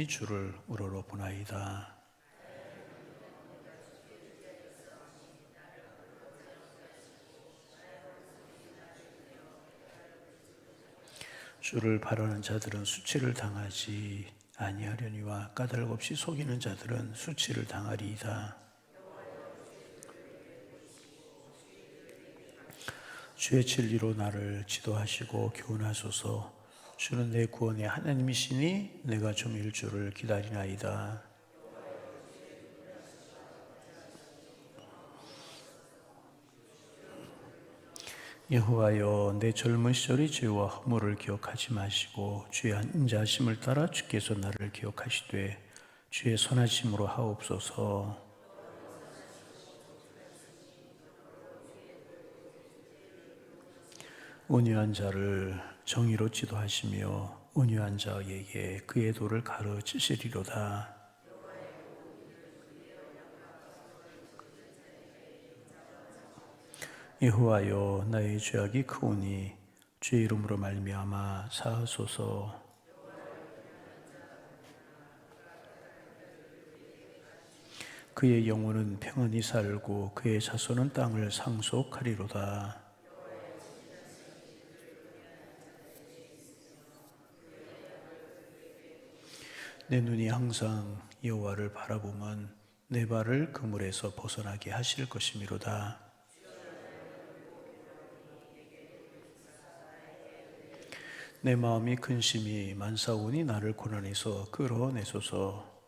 온전히 주를 우러러보나이다. 주를 바라는 자들은 수치를 당하지 아니하려니와 까닭 없이 속이는 자들은 수치를 당하리이다. 주의 진리로 나를 지도하시고 교훈하소서. 주는 내 구원의 하나님이시니 내가 좀 일주를 기다리나이다. 여호와여, 내 젊은 시절의 죄와 허물을 기억하지 마시고 주의 인자하심을 따라 주께서 나를 기억하시되 주의 선하심으로 하옵소서. 온유한 자를 정의로 지도하시며 온유한 자에게 그의 도를 가르치시리로다. 여호와여, 나의 죄악이 크오니 주의 이름으로 말미암아 사하소서. 그의 영혼은 평안히 살고 그의 자손은 땅을 상속하리로다. 내 눈이 항상 여호와를 바라보면 내 발을 그물에서 벗어나게 하실 것이미로다. 내 마음이 근심이 만사오니 나를 고난에서 끌어내소서.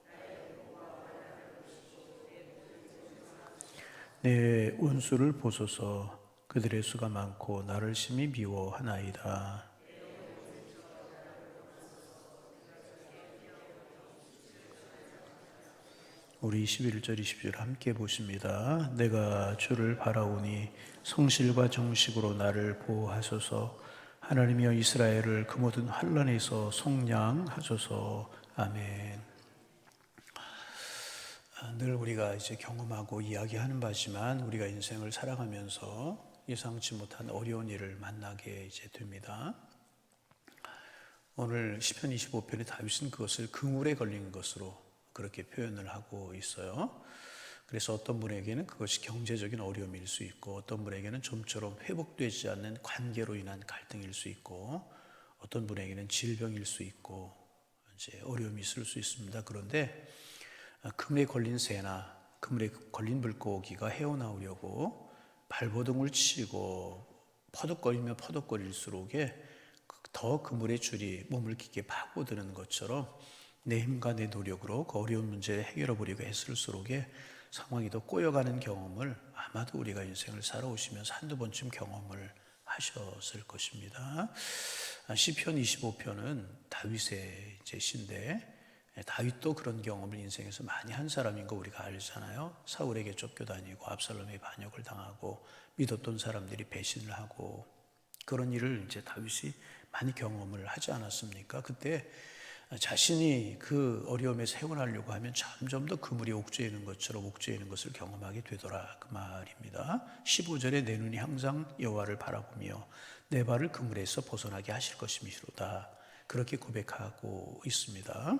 내 원수를 보소서. 그들의 수가 많고 나를 심히 미워하나이다. 우리 11절 20절 함께 보십니다. 내가 주를 바라오니 성실과 정식으로 나를 보호하소서. 하나님이여, 이스라엘을 그 모든 환난에서 속량하소서. 아멘. 늘 우리가 이제 경험하고 이야기하는 바지만 우리가 인생을 살아가면서 예상치 못한 어려운 일을 만나게 이제 됩니다. 오늘 시편 25편의 다윗은 그것을 그물에 걸린 것으로 그렇게 표현을 하고 있어요. 그래서 어떤 분에게는 그것이 경제적인 어려움일 수 있고, 어떤 분에게는 좀처럼 회복되지 않는 관계로 인한 갈등일 수 있고, 어떤 분에게는 질병일 수 있고, 이제 어려움이 있을 수 있습니다. 그런데 그물에 걸린 새나 그물에 걸린 물고기가 헤어나오려고 발버둥을 치고 퍼덕거리며 퍼덕거릴수록에 더 그물의 줄이 몸을 깊게 파고드는 것처럼 내 힘과 내 노력으로 그 어려운 문제를 해결해 보려고 했을수록에 상황이 더 꼬여가는 경험을 아마도 우리가 인생을 살아오시면서 한두 번쯤 경험을 하셨을 것입니다. 시편 25편은 다윗의 이제 시인데, 다윗도 그런 경험을 인생에서 많이 한 사람인 거 우리가 알잖아요. 사울에게 쫓겨다니고 압살롬의 반역을 당하고 믿었던 사람들이 배신을 하고 그런 일을 이제 다윗이 많이 경험을 하지 않았습니까? 그때 자신이 그 어려움에서 헤어나려고 하면 점점 더 그물이 옥죄이는 것처럼 옥죄이는 것을 경험하게 되더라, 그 말입니다. 15절에 내 눈이 항상 여호와를 바라보며 내 발을 그물에서 벗어나게 하실 것이미로다, 그렇게 고백하고 있습니다.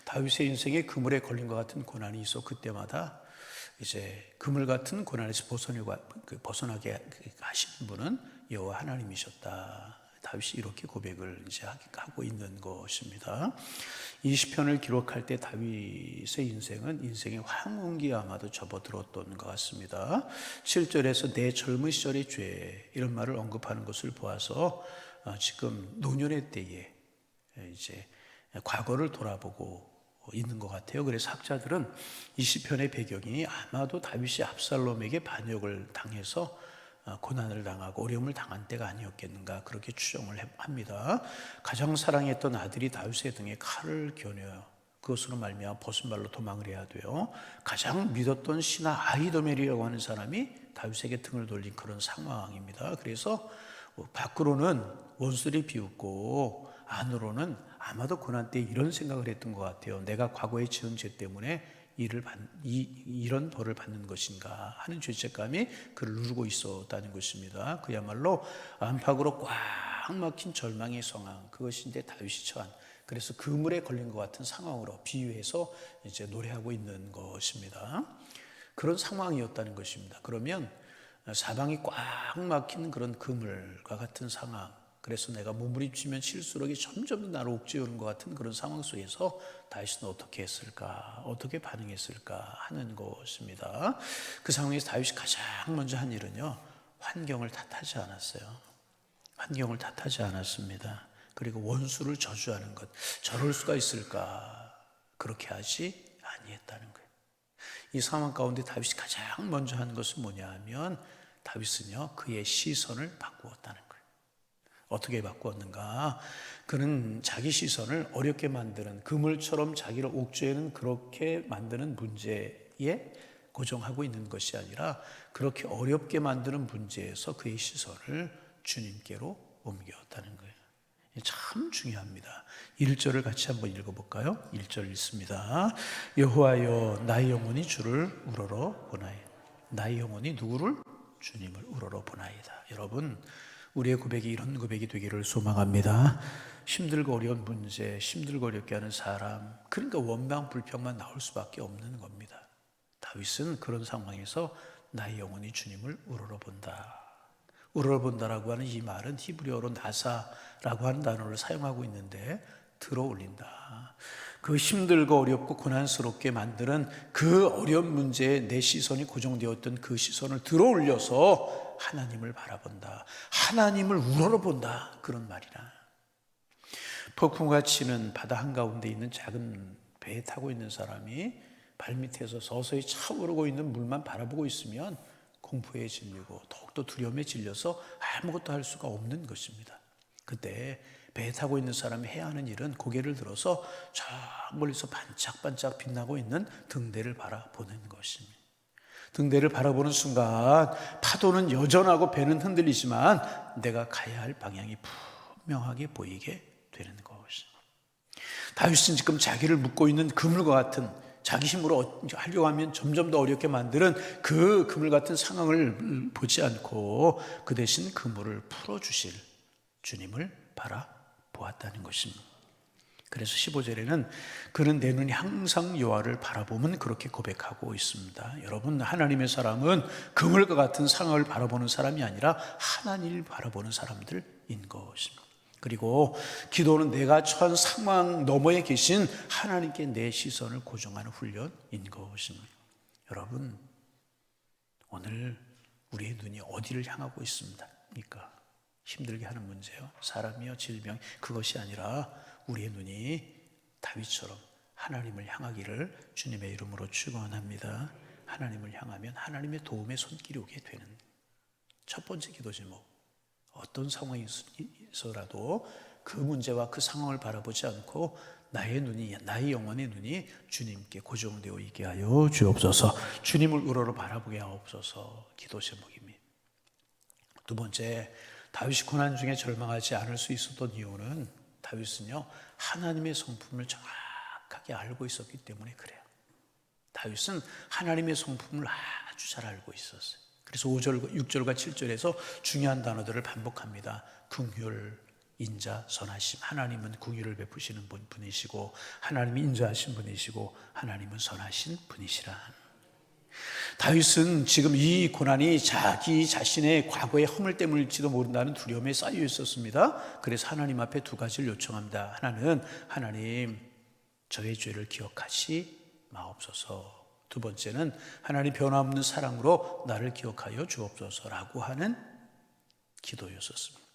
다윗의 인생에 그물에 걸린 것 같은 고난이 있어 그때마다 이제 그물 같은 고난에서 벗어나게 하시는 분은 여호와 하나님이셨다. 다윗이 이렇게 고백을 이제 하고 있는 것입니다. 이 시편을 기록할 때 다윗의 인생은 인생의 황혼기에 아마도 접어들었던 것 같습니다. 7절에서 내 젊은 시절의 죄, 이런 말을 언급하는 것을 보아서 지금 노년의 때에 이제 과거를 돌아보고 있는 것 같아요. 그래서 학자들은 이 시편의 배경이 아마도 다윗이 압살롬에게 반역을 당해서 고난을 당하고 어려움을 당한 때가 아니었겠는가, 그렇게 추정을 합니다. 가장 사랑했던 아들이 다윗의 등에 칼을 겨누어요. 그것으로 말미암아 벗은발로 도망을 해야 돼요. 가장 믿었던 신하 아히도멜이라고 하는 사람이 다윗에게 등을 돌린 그런 상황입니다. 그래서 밖으로는 원수들이 비웃고 안으로는 아마도 고난 때 이런 생각을 했던 것 같아요. 내가 과거에 지은 죄 때문에 이런 벌을 받는 것인가 하는 죄책감이 그를 누르고 있었다는 것입니다. 그야말로 안팎으로 꽉 막힌 절망의 상황, 그것이 이제 다윗이 처한 그래서 그물에 걸린 것 같은 상황으로 비유해서 이제 노래하고 있는 것입니다. 그런 상황이었다는 것입니다. 그러면 사방이 꽉 막힌 그런 그물과 같은 상황, 그래서 내가 몸부림치면 칠수록 점점 나를 옥죄우는 것 같은 그런 상황 속에서 다윗은 어떻게 했을까, 어떻게 반응했을까 하는 것입니다. 그 상황에서 다윗이 가장 먼저 한 일은요, 환경을 탓하지 않았어요. 환경을 탓하지 않았습니다. 그리고 원수를 저주하는 것, 저럴 수가 있을까, 그렇게 하지 아니했다는 거예요. 이 상황 가운데 다윗이 가장 먼저 한 것은 뭐냐 하면, 다윗은요 그의 시선을 바꾸었다는 거예요. 어떻게 바꾸었는가? 그는 자기 시선을 어렵게 만드는, 그물처럼 자기를 옥죄는 그렇게 만드는 문제에 고정하고 있는 것이 아니라, 그렇게 어렵게 만드는 문제에서 그의 시선을 주님께로 옮겼다는 거예요. 참 중요합니다. 1절을 같이 한번 읽어볼까요? 1절 읽습니다. 여호와여, 나의 영혼이 주를 우러러 보나이다. 나의 영혼이 누구를? 주님을 우러러 보나이다. 여러분, 우리의 고백이 이런 고백이 되기를 소망합니다. 힘들고 어려운 문제, 힘들고 어렵게 하는 사람, 그러니까 원망 불평만 나올 수밖에 없는 겁니다. 다윗은 그런 상황에서 나의 영혼이 주님을 우러러본다. 우러러본다라고 하는 이 말은 히브리어로 나사라고 하는 단어를 사용하고 있는데, 들어올린다. 그 힘들고 어렵고 고난스럽게 만드는 그 어려운 문제에 내 시선이 고정되었던 그 시선을 들어올려서 하나님을 바라본다. 하나님을 우러러본다. 그런 말이라. 폭풍과 치는 바다 한가운데 있는 작은 배에 타고 있는 사람이 발밑에서 서서히 차오르고 있는 물만 바라보고 있으면 공포에 질리고 더욱더 두려움에 질려서 아무것도 할 수가 없는 것입니다. 그때 배에 타고 있는 사람이 해야 하는 일은 고개를 들어서 저 멀리서 반짝반짝 빛나고 있는 등대를 바라보는 것입니다. 등대를 바라보는 순간 파도는 여전하고 배는 흔들리지만 내가 가야 할 방향이 분명하게 보이게 되는 것입니다. 다윗은 지금 자기를 묶고 있는 그물과 같은, 자기 힘으로 하려고 하면 점점 더 어렵게 만드는 그 그물 같은 상황을 보지 않고 그 대신 그물을 풀어주실 주님을 바라보았다는 것입니다. 그래서 15절에는 그는 내 눈이 항상 여호와를 바라보면, 그렇게 고백하고 있습니다. 여러분, 하나님의 사람은 그물과 같은 상황을 바라보는 사람이 아니라 하나님을 바라보는 사람들인 것입니다. 그리고 기도는 내가 처한 상황 너머에 계신 하나님께 내 시선을 고정하는 훈련인 것입니다. 여러분, 오늘 우리의 눈이 어디를 향하고 있습니까? 힘들게 하는 문제요, 사람이요, 질병, 그것이 아니라 우리의 눈이 다윗처럼 하나님을 향하기를 주님의 이름으로 축원합니다. 하나님을 향하면 하나님의 도움의 손길이 오게 되는 첫 번째 기도 제목, 어떤 상황이 있어라도 그 문제와 그 상황을 바라보지 않고 나의 눈이, 나의 영혼의 눈이 주님께 고정되어 있게 하여 주옵소서. 주님을 우러러 바라보게 하옵소서. 기도 제목입니다. 두 번째, 다윗이 고난 중에 절망하지 않을 수 있었던 이유는, 다윗은요 하나님의 성품을 정확하게 알고 있었기 때문에 그래요. 다윗은 하나님의 성품을 아주 잘 알고 있었어요. 그래서 5절, 6절과 7절에서 중요한 단어들을 반복합니다. 긍휼, 인자, 선하심. 하나님은 긍휼을 베푸시는 분이시고, 하나님이 인자하신 분이시고, 하나님은 선하신 분이시라. 다윗은 지금 이 고난이 자기 자신의 과거의 허물 때문일지도 모른다는 두려움에 쌓여 있었습니다. 그래서 하나님 앞에 두 가지를 요청합니다. 하나는, 하나님 저의 죄를 기억하시 마옵소서. 두 번째는, 하나님 변함없는 사랑으로 나를 기억하여 주옵소서라고 하는 기도였었습니다.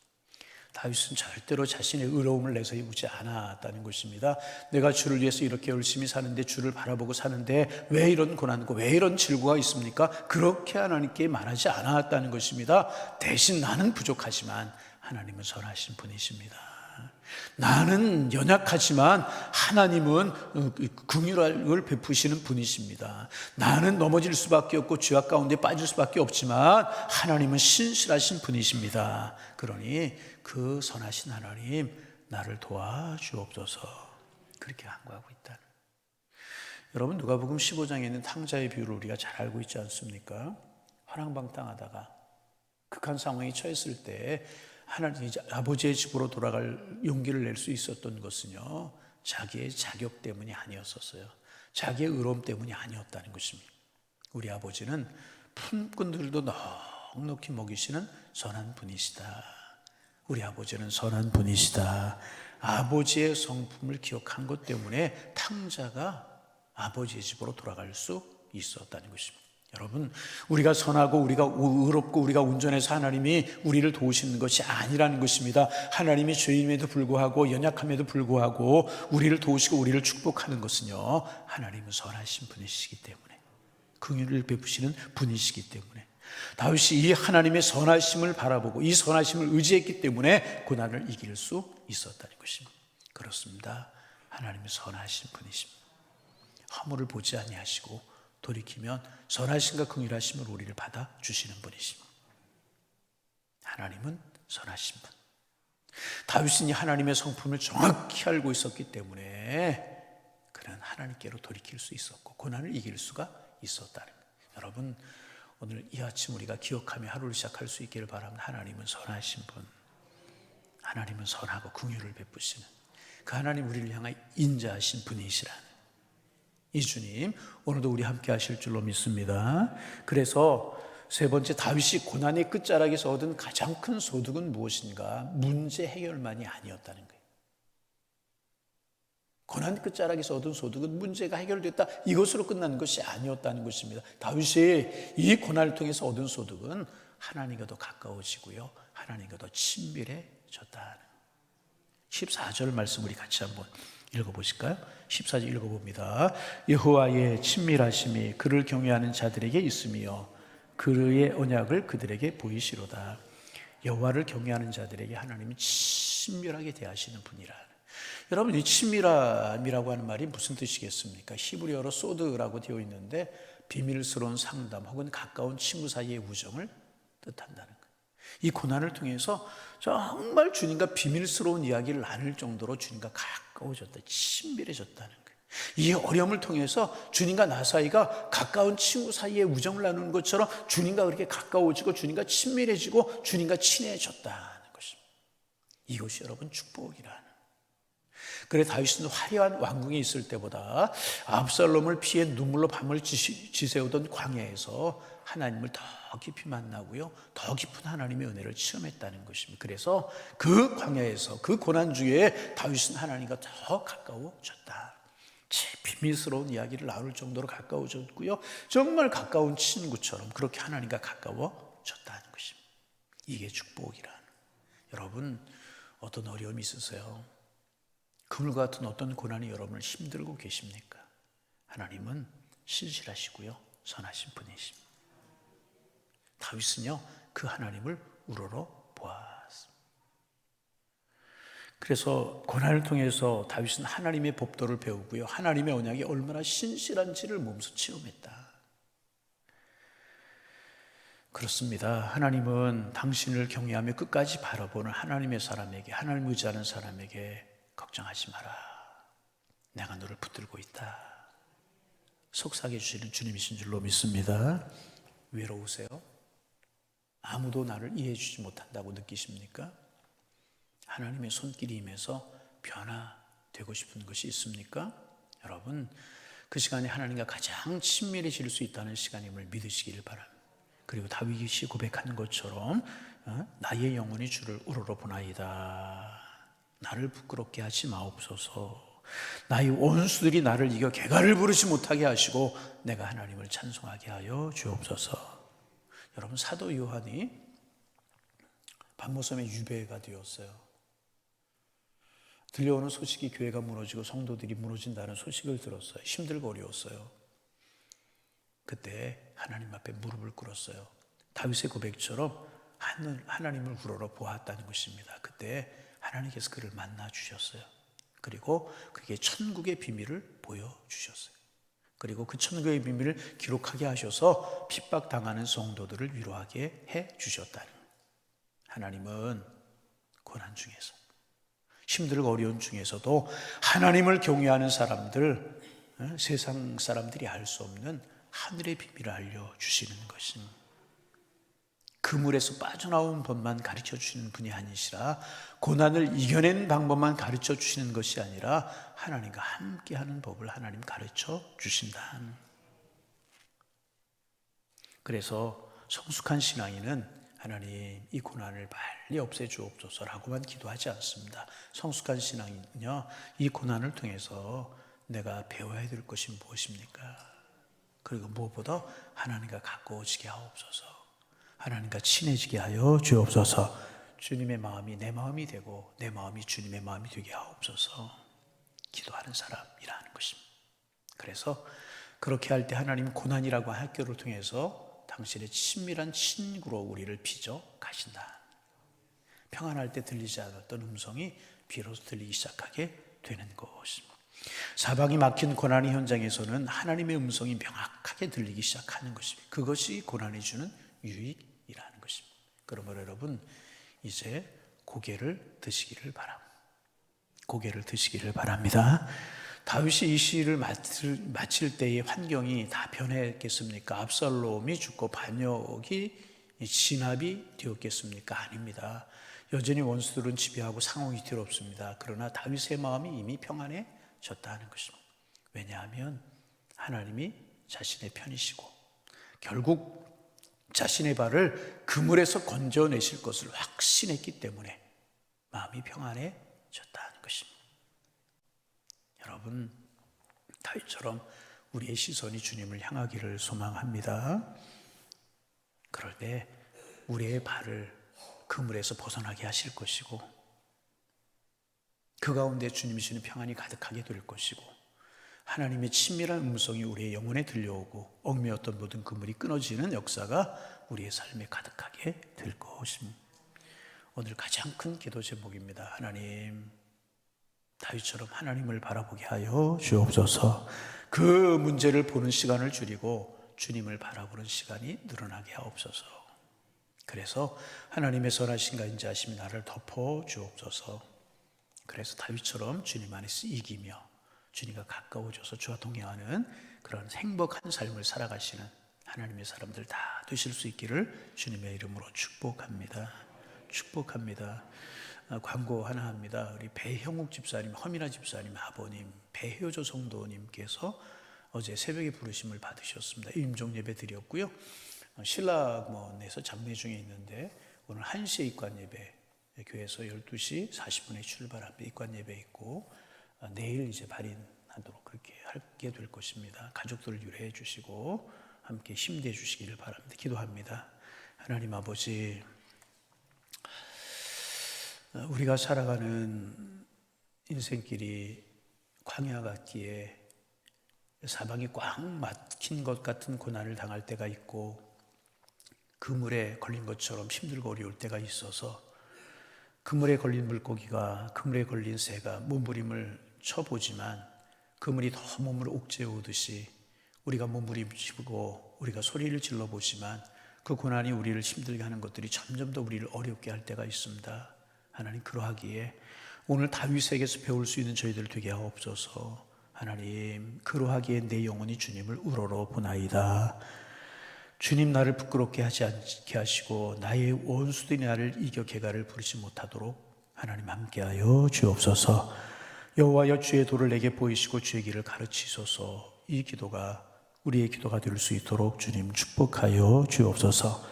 다윗은 절대로 자신의 의로움을 내세우지 않았다는 것입니다. 내가 주를 위해서 이렇게 열심히 사는데, 주를 바라보고 사는데 왜 이런 고난과 왜 이런 질고가 있습니까? 그렇게 하나님께 말하지 않았다는 것입니다. 대신 나는 부족하지만 하나님은 선하신 분이십니다. 나는 연약하지만 하나님은 긍휼을 베푸시는 분이십니다. 나는 넘어질 수밖에 없고 죄악 가운데 빠질 수밖에 없지만 하나님은 신실하신 분이십니다. 그러니 그 선하신 하나님, 나를 도와주옵소서. 그렇게 간구하고 있다. 여러분, 누가복음 15장에 있는 탕자의 비유를 우리가 잘 알고 있지 않습니까? 화랑방탕하다가 극한 상황에 처했을 때 하나님, 이제 아버지의 집으로 돌아갈 용기를 낼 수 있었던 것은요, 자기의 자격 때문이 아니었었어요. 자기의 의로움 때문이 아니었다는 것입니다. 우리 아버지는 품꾼들도 넉넉히 먹이시는 선한 분이시다. 우리 아버지는 선한 분이시다. 아버지의 성품을 기억한 것 때문에 탕자가 아버지의 집으로 돌아갈 수 있었다는 것입니다. 여러분, 우리가 선하고 우리가 의롭고 우리가 온전해서 하나님이 우리를 도우시는 것이 아니라는 것입니다. 하나님이 죄인임에도 불구하고 연약함에도 불구하고 우리를 도우시고 우리를 축복하는 것은요, 하나님은 선하신 분이시기 때문에, 긍휼을 베푸시는 분이시기 때문에, 다윗이 이 하나님의 선하심을 바라보고 이 선하심을 의지했기 때문에 고난을 이길 수 있었다는 것입니다. 그렇습니다. 하나님은 선하신 분이십니다. 허물을 보지 아니하시고 돌이키면 선하심과 긍휼하심을 우리를 받아주시는 분이십니다. 하나님은 선하신 분. 다윗은 이 하나님의 성품을 정확히 알고 있었기 때문에 그는 하나님께로 돌이킬 수 있었고 고난을 이길 수가 있었다는 거예요. 여러분, 오늘 이 아침 우리가 기억하며 하루를 시작할 수 있기를 바랍니다. 하나님은 선하신 분, 하나님은 선하고 긍휼을 베푸시는 그 하나님, 우리를 향하여 인자하신 분이시라는 이 주님, 오늘도 우리 함께 하실 줄로 믿습니다. 그래서 세 번째, 다윗이 고난의 끝자락에서 얻은 가장 큰 소득은 무엇인가? 문제 해결만이 아니었다는 거예요. 고난 끝자락에서 얻은 소득은 문제가 해결됐다, 이것으로 끝나는 것이 아니었다는 것입니다. 다윗이 이 고난을 통해서 얻은 소득은 하나님과 더 가까워지고요, 하나님과 더 친밀해졌다. 14절 말씀 우리 같이 한번 읽어보실까요? 14절 읽어봅니다. 여호와의 친밀하심이 그를 경외하는 자들에게 있으며 그의 언약을 그들에게 보이시로다. 여호와를 경외하는 자들에게 하나님이 친밀하게 대하시는 분이라. 여러분, 이 친밀함이라고 하는 말이 무슨 뜻이겠습니까? 히브리어로 소드라고 되어 있는데 비밀스러운 상담 혹은 가까운 친구 사이의 우정을 뜻한다는 거예요. 이 고난을 통해서 정말 주님과 비밀스러운 이야기를 나눌 정도로 주님과 가까워졌다, 친밀해졌다는 거예요. 이 어려움을 통해서 주님과 나 사이가 가까운 친구 사이의 우정을 나누는 것처럼 주님과 그렇게 가까워지고 주님과 친밀해지고 주님과 친해졌다는 것입니다. 이것이 여러분 축복이라는. 그래 다윗은 화려한 왕궁에 있을 때보다 압살롬을 피해 눈물로 밤을 지새우던 광야에서 하나님을 더 깊이 만나고요, 더 깊은 하나님의 은혜를 체험했다는 것입니다. 그래서 그 광야에서 그 고난 중에 다윗은 하나님과 더 가까워졌다. 제 비밀스러운 이야기를 나눌 정도로 가까워졌고요, 정말 가까운 친구처럼 그렇게 하나님과 가까워졌다는 것입니다. 이게 축복이라는. 여러분, 어떤 어려움이 있으세요? 그물과 같은 어떤 고난이 여러분을 힘들고 계십니까? 하나님은 신실하시고요, 선하신 분이십니다. 다윗은요, 그 하나님을 우러러 보았습니다. 그래서 고난을 통해서 다윗은 하나님의 법도를 배우고요, 하나님의 언약이 얼마나 신실한지를 몸소 체험했다. 그렇습니다. 하나님은 당신을 경외하며 끝까지 바라보는 하나님의 사람에게, 하나님을 의지하는 사람에게 걱정하지 마라, 내가 너를 붙들고 있다, 속삭여 주시는 주님이신 줄로 믿습니다. 외로우세요? 아무도 나를 이해해 주지 못한다고 느끼십니까? 하나님의 손길이 임해서 변화되고 싶은 것이 있습니까? 여러분, 그 시간에 하나님과 가장 친밀해질 수 있다는 시간임을 믿으시기를 바랍니다. 그리고 다윗이 고백하는 것처럼 나의 영혼이 주를 우러러 보나이다, 나를 부끄럽게 하지 마옵소서. 나의 원수들이 나를 이겨 개가를 부르지 못하게 하시고 내가 하나님을 찬송하게 하여 주옵소서. 여러분, 사도 요한이 반모섬의 유배가 되었어요. 들려오는 소식이 교회가 무너지고 성도들이 무너진다는 소식을 들었어요. 힘들고 어려웠어요. 그때 하나님 앞에 무릎을 꿇었어요. 다윗의 고백처럼 하나님을 우러러 보았다는 것입니다. 그때 하나님께서 그를 만나 주셨어요. 그리고 그에게 천국의 비밀을 보여주셨어요. 그리고 그 천국의 비밀을 기록하게 하셔서 핍박당하는 성도들을 위로하게 해주셨다는. 하나님은 고난 중에서, 힘들고 어려운 중에서도 하나님을 경외하는 사람들, 세상 사람들이 알 수 없는 하늘의 비밀을 알려주시는 것입니다. 그물에서 빠져나온 법만 가르쳐 주시는 분이 아니시라 고난을 이겨낸 방법만 가르쳐 주시는 것이 아니라 하나님과 함께하는 법을 하나님 가르쳐 주신다. 그래서 성숙한 신앙인은 하나님 이 고난을 빨리 없애주옵소서라고만 기도하지 않습니다. 성숙한 신앙은요, 이 고난을 통해서 내가 배워야 될 것이 무엇입니까? 그리고 무엇보다 하나님과 가까워지게 하옵소서, 하나님과 친해지게 하여 주옵소서, 주님의 마음이 내 마음이 되고 내 마음이 주님의 마음이 되게 하옵소서 기도하는 사람이라는 것입니다. 그래서 그렇게 할 때 하나님 고난이라고 학교를 통해서 당신의 친밀한 친구로 우리를 빚어 가신다. 평안할 때 들리지 않았던 음성이 비로소 들리기 시작하게 되는 것입니다. 사방이 막힌 고난의 현장에서는 하나님의 음성이 명확하게 들리기 시작하는 것입니다. 그것이 고난이 주는 유익이라는 것입니다. 그러므로 여러분 이제 고개를 드시기를 바랍니다. 고개를 드시기를 바랍니다. 다윗이 이 시를 마칠 때의 환경이 다 변했겠습니까? 압살롬이 죽고 반역이 진압이 되었겠습니까? 아닙니다. 여전히 원수들은 지배하고 상황이 뒤롭습니다. 그러나 다윗의 마음이 이미 평안해졌다는 것입니다. 왜냐하면 하나님이 자신의 편이시고 결국 자신의 발을 그물에서 건져내실 것을 확신했기 때문에 마음이 평안해졌다는 것입니다. 여러분, 다윗처럼 우리의 시선이 주님을 향하기를 소망합니다. 그럴 때 우리의 발을 그물에서 벗어나게 하실 것이고 그 가운데 주님이 주시는 평안이 가득하게 될 것이고 하나님의 친밀한 음성이 우리의 영혼에 들려오고 얽매였던 모든 그물이 끊어지는 역사가 우리의 삶에 가득하게 될 것입니다. 오늘 가장 큰 기도 제목입니다. 하나님, 다윗처럼 하나님을 바라보게 하여 주옵소서. 그 문제를 보는 시간을 줄이고 주님을 바라보는 시간이 늘어나게 하옵소서. 그래서 하나님의 선하신가 인자하심이 나를 덮어 주옵소서. 그래서 다윗처럼 주님 안에서 이기며 주님과 가까워져서 주와 동행하는 그런 행복한 삶을 살아가시는 하나님의 사람들 다 되실 수 있기를 주님의 이름으로 축복합니다. 축복합니다. 광고 하나 합니다. 우리 배형욱 집사님, 허미라 집사님 아버님, 배효조 성도님께서 어제 새벽에 부르심을 받으셨습니다. 임종 예배 드렸고요. 신라원에서 장례 중에 있는데 오늘 1시에 입관 예배, 교회에서 12시 40분에 출발합니다. 입관 예배 있고 내일 이제 발인하도록 그렇게 하게 될 것입니다. 가족들을 유래해 주시고 함께 힘내어 주시기를 바랍니다. 기도합니다. 하나님 아버지, 우리가 살아가는 인생길이 광야 같기에 사방이 꽉 막힌 것 같은 고난을 당할 때가 있고 그물에 걸린 것처럼 힘들고 어려울 때가 있어서 그물에 걸린 물고기가, 그물에 걸린 새가 몸부림을 쳐보지만 그물이 더 몸을 옥죄우듯이 우리가 몸부림치고 우리가 소리를 질러보지만 그 고난이 우리를 힘들게 하는 것들이 점점 더 우리를 어렵게 할 때가 있습니다. 하나님, 그러하기에 오늘 다윗에게서 배울 수 있는 저희들 되게 하옵소서. 하나님, 그러하기에 내 영혼이 주님을 우러러 보나이다. 주님, 나를 부끄럽게 하지 않게 하시고 나의 원수들이 나를 이겨 개가를 부르지 못하도록 하나님 함께하여 주옵소서. 여호와여, 주의 도를 내게 보이시고 주의 길을 가르치소서. 이 기도가 우리의 기도가 될 수 있도록 주님 축복하여 주옵소서.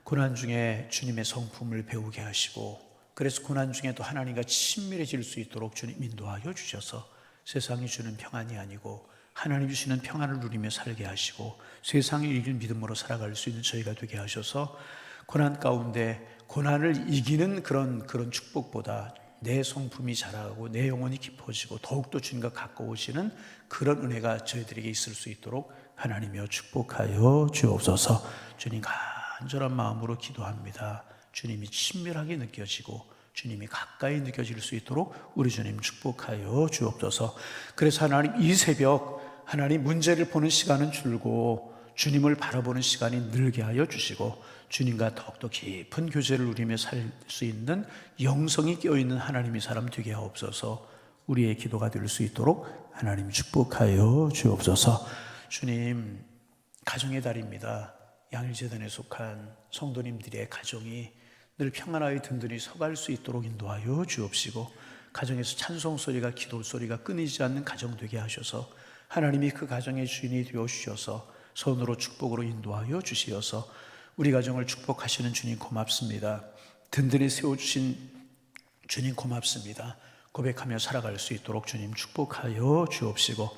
고난 중에 주님의 성품을 배우게 하시고 그래서 고난 중에도 하나님과 친밀해질 수 있도록 주님 인도하여 주셔서 세상이 주는 평안이 아니고 하나님 주시는 평안을 누리며 살게 하시고 세상을 이길 믿음으로 살아갈 수 있는 저희가 되게 하셔서 고난 가운데 고난을 이기는 그런 축복보다 내 성품이 자라고 내 영혼이 깊어지고 더욱더 주님과 가까워지는 그런 은혜가 저희들에게 있을 수 있도록 하나님이여 축복하여 주옵소서. 주님, 간절한 마음으로 기도합니다. 주님이 친밀하게 느껴지고 주님이 가까이 느껴질 수 있도록 우리 주님 축복하여 주옵소서. 그래서 하나님, 이 새벽 하나님 문제를 보는 시간은 줄고 주님을 바라보는 시간이 늘게 하여 주시고 주님과 더욱더 깊은 교제를 누리며 살 수 있는 영성이 깨어있는 하나님의 사람 되게 하옵소서. 우리의 기도가 될 수 있도록 하나님 축복하여 주옵소서. 주님, 가정의 달입니다. 양일재단에 속한 성도님들의 가정이 늘 평안하게 든든히 서갈 수 있도록 인도하여 주옵시고, 가정에서 찬송 소리가, 기도 소리가 끊이지 않는 가정 되게 하셔서 하나님이 그 가정의 주인이 되어 주셔서 선으로 축복으로 인도하여 주시어서 우리 가정을 축복하시는 주님 고맙습니다. 든든히 세워주신 주님 고맙습니다. 고백하며 살아갈 수 있도록 주님 축복하여 주옵시고,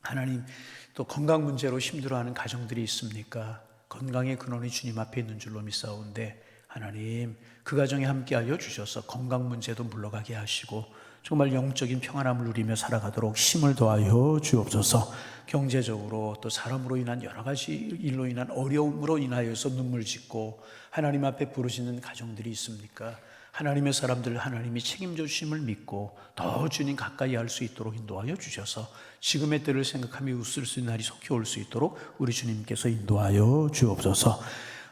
하나님 또 건강 문제로 힘들어하는 가정들이 있습니까? 건강의 근원이 주님 앞에 있는 줄로 믿사오는데 하나님 그 가정에 함께하여 주셔서 건강 문제도 물러가게 하시고 정말 영적인 평안함을 누리며 살아가도록 힘을 더하여 주옵소서. 경제적으로 또 사람으로 인한 여러 가지 일로 인한 어려움으로 인하여서 눈물 짓고 하나님 앞에 부르시는 가정들이 있습니까? 하나님의 사람들 하나님이 책임져 주심을 믿고 더 주님 가까이 할 수 있도록 인도하여 주셔서 지금의 때를 생각하며 웃을 수 있는 날이 속히 올 수 있도록 우리 주님께서 인도하여 주옵소서.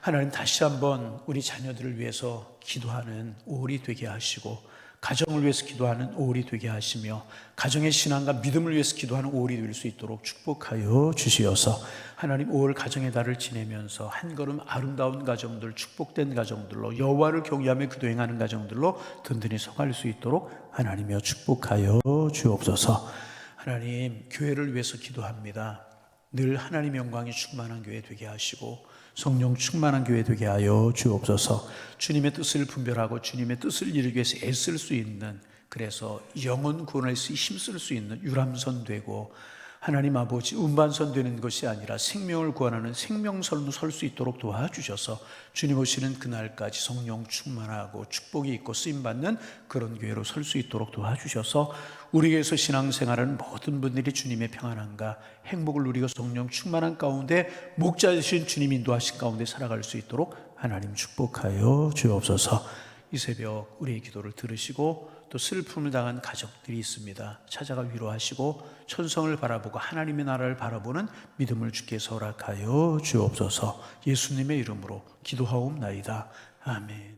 하나님 다시 한번 우리 자녀들을 위해서 기도하는 5월이 되게 하시고 가정을 위해서 기도하는 5월이 되게 하시며 가정의 신앙과 믿음을 위해서 기도하는 5월이 될 수 있도록 축복하여 주시어서 하나님 5월 가정의 달을 지내면서 한 걸음 아름다운 가정들, 축복된 가정들로 여호와를 경외하며 기도 행하는 가정들로 든든히 서갈 수 있도록 하나님이여 축복하여 주옵소서. 하나님 교회를 위해서 기도합니다. 늘 하나님 영광이 충만한 교회 되게 하시고 성령 충만한 교회 되게 하여 주옵소서. 주님의 뜻을 분별하고 주님의 뜻을 이루기 위해서 애쓸 수 있는, 그래서 영혼 구원을 힘쓸 수 있는 유람선 되고 하나님 아버지 운반선 되는 것이 아니라 생명을 구원하는 생명선로 설 수 있도록 도와주셔서 주님 오시는 그날까지 성령 충만하고 축복이 있고 쓰임받는 그런 교회로 설 수 있도록 도와주셔서 우리 교회에서 신앙생활하는 모든 분들이 주님의 평안함과 행복을 누리고 성령 충만한 가운데 목자 되신 주님 인도하신 가운데 살아갈 수 있도록 하나님 축복하여 주옵소서. 이 새벽 우리의 기도를 들으시고 또 슬픔을 당한 가족들이 있습니다. 찾아가 위로하시고 천성을 바라보고 하나님의 나라를 바라보는 믿음을 주께서 허락하여 주옵소서. 예수님의 이름으로 기도하옵나이다. 아멘.